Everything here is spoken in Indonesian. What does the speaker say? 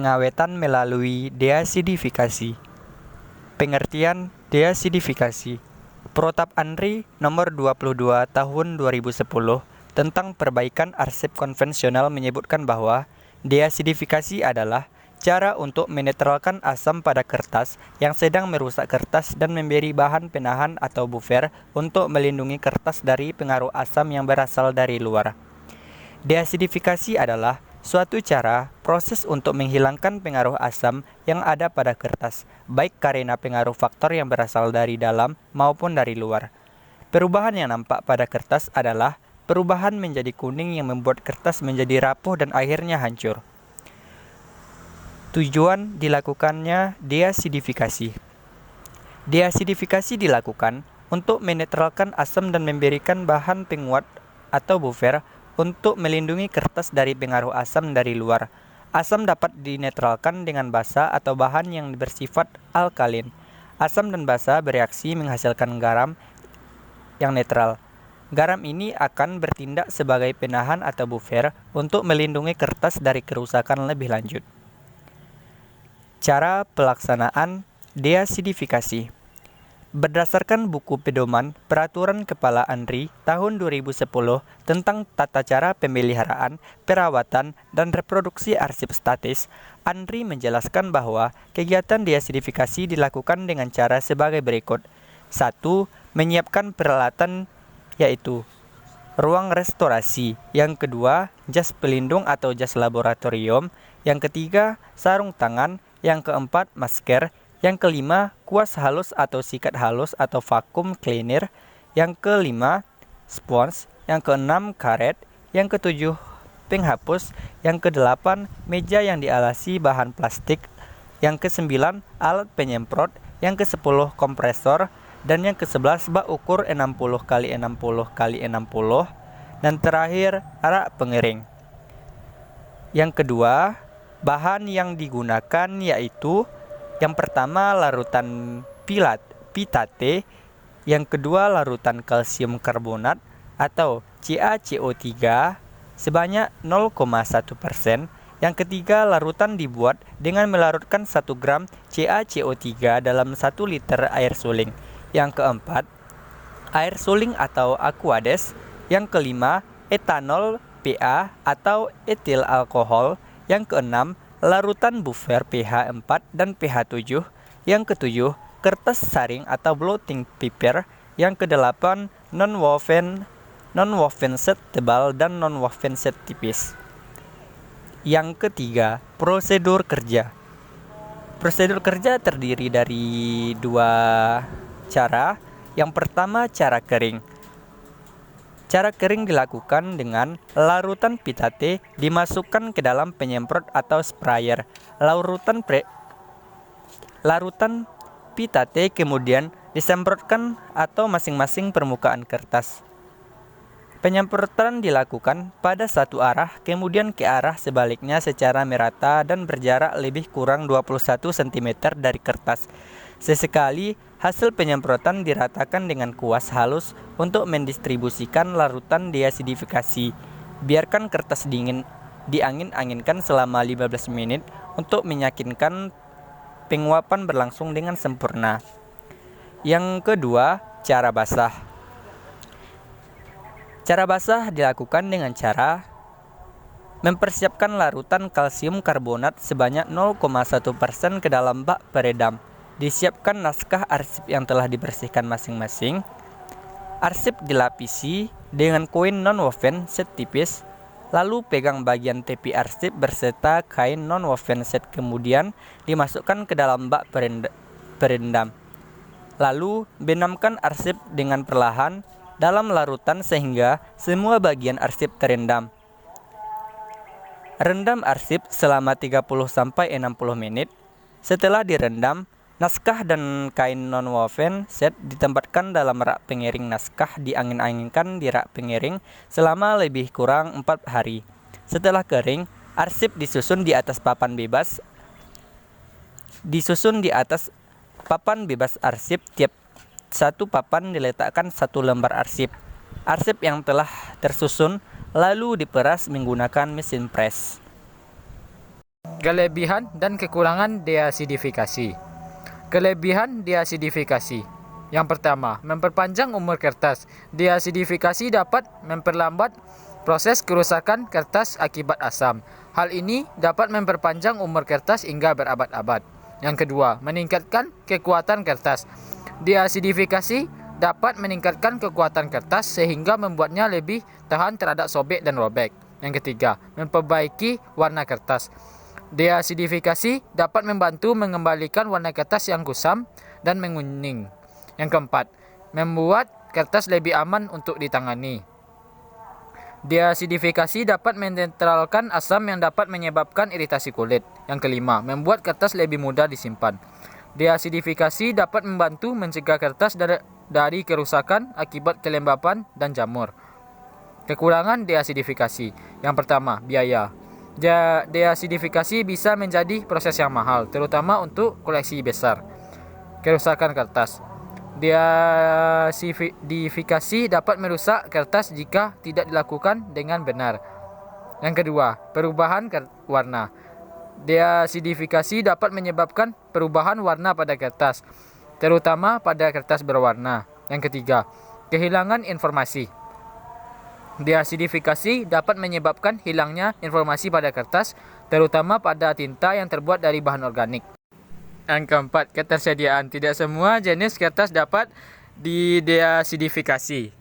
Pengawetan melalui deasidifikasi. Pengertian deasidifikasi. Protap Andri nomor 22 tahun 2010 tentang perbaikan arsip konvensional menyebutkan bahwa deasidifikasi adalah cara untuk menetralkan asam pada kertas yang sedang merusak kertas dan memberi bahan penahan atau buffer untuk melindungi kertas dari pengaruh asam yang berasal dari luar. Deasidifikasi adalah suatu cara proses untuk menghilangkan pengaruh asam yang ada pada kertas, baik karena pengaruh faktor yang berasal dari dalam maupun dari luar. Perubahan yang nampak pada kertas adalah perubahan menjadi kuning yang membuat kertas menjadi rapuh dan akhirnya hancur. Tujuan dilakukannya deasidifikasi. Deasidifikasi dilakukan untuk menetralkan asam dan memberikan bahan penguat atau buffer untuk melindungi kertas dari pengaruh asam dari luar. Asam dapat dinetralkan dengan basa atau bahan yang bersifat alkalin. Asam dan basa bereaksi menghasilkan garam yang netral. Garam ini akan bertindak sebagai penahan atau buffer untuk melindungi kertas dari kerusakan lebih lanjut. Cara pelaksanaan deasidifikasi. Berdasarkan buku pedoman Peraturan Kepala Andri tahun 2010 tentang tata cara pemeliharaan, perawatan, dan reproduksi arsip statis, Andri menjelaskan bahwa kegiatan deasidifikasi dilakukan dengan cara sebagai berikut. 1. Menyiapkan peralatan yaitu ruang restorasi. Yang kedua, jas pelindung atau jas laboratorium. Yang ketiga, sarung tangan. Yang keempat, masker. Yang kelima, kuas halus atau sikat halus atau vacuum cleaner. Yang kelima, spons. Yang keenam, karet. Yang ketujuh, penghapus. Yang kedelapan, meja yang dialasi bahan plastik. Yang kesembilan, alat penyemprot. Yang kesepuluh, kompresor. Dan yang ke-11 bak ukur 60 x 60 x 60. Dan terakhir, arak pengering. Yang kedua, bahan yang digunakan yaitu yang pertama larutan pitate, yang kedua larutan kalsium karbonat atau CaCO3 sebanyak 0,1%, yang ketiga larutan dibuat dengan melarutkan 1 gram CaCO3 dalam 1 liter air suling, yang keempat air suling atau aquades, yang kelima etanol PA atau etil alkohol, yang keenam larutan buffer pH 4 dan pH 7, yang ketujuh kertas saring atau blotting paper, yang kedelapan non-woven set tebal dan non-woven set tipis. Yang ketiga, prosedur kerja. Prosedur kerja terdiri dari dua cara. Yang pertama, cara kering. Cara kering dilakukan dengan larutan pitate dimasukkan ke dalam penyemprot atau sprayer. Larutan pitate kemudian disemprotkan atau masing-masing permukaan kertas. Penyemprotan dilakukan pada satu arah, kemudian ke arah sebaliknya secara merata dan berjarak lebih kurang 21 cm dari kertas. Sesekali, hasil penyemprotan diratakan dengan kuas halus untuk mendistribusikan larutan deasidifikasi. Biarkan kertas diangin-anginkan selama 15 menit untuk meyakinkan penguapan berlangsung dengan sempurna. Yang kedua, cara basah. Cara basah dilakukan dengan cara mempersiapkan larutan kalsium karbonat sebanyak 0,1% ke dalam bak peredam. Disiapkan naskah arsip yang telah dibersihkan masing-masing. Arsip dilapisi dengan koin non-woven set tipis, lalu pegang bagian tepi arsip berserta kain non-woven set kemudian dimasukkan ke dalam bak perendam. Lalu benamkan arsip dengan perlahan dalam larutan sehingga semua bagian arsip terendam. Rendam arsip selama 30-60 menit. Setelah direndam, naskah dan kain non-woven set ditempatkan dalam rak pengiring naskah diangin-anginkan di rak pengiring selama lebih kurang 4 hari. Setelah kering, arsip disusun di atas papan bebas. Arsip, tiap satu papan diletakkan 1 lembar arsip. Arsip yang telah tersusun lalu diperas menggunakan mesin pres. Kelebihan dan kekurangan deasidifikasi. Kelebihan deasidifikasi. Yang pertama, memperpanjang umur kertas. Deasidifikasi dapat memperlambat proses kerusakan kertas akibat asam. Hal ini dapat memperpanjang umur kertas hingga berabad-abad. Yang kedua, meningkatkan kekuatan kertas. Deasidifikasi dapat meningkatkan kekuatan kertas sehingga membuatnya lebih tahan terhadap sobek dan robek. Yang ketiga, memperbaiki warna kertas. Deasidifikasi dapat membantu mengembalikan warna kertas yang kusam dan menguning. Yang keempat, membuat kertas lebih aman untuk ditangani. Deasidifikasi dapat menetralkan asam yang dapat menyebabkan iritasi kulit. Yang kelima, membuat kertas lebih mudah disimpan. Deasidifikasi dapat membantu mencegah kertas dari kerusakan akibat kelembapan dan jamur. Kekurangan deasidifikasi. Yang pertama, biaya. Deasidifikasi bisa menjadi proses yang mahal, terutama untuk koleksi besar. Kerusakan kertas. Deasidifikasi dapat merusak kertas jika tidak dilakukan dengan benar. Yang kedua, perubahan warna. Deasidifikasi dapat menyebabkan perubahan warna pada kertas, terutama pada kertas berwarna. Yang ketiga, kehilangan informasi. Deasidifikasi dapat menyebabkan hilangnya informasi pada kertas, terutama pada tinta yang terbuat dari bahan organik. Yang keempat, ketersediaan. Tidak semua jenis kertas dapat dideasidifikasi.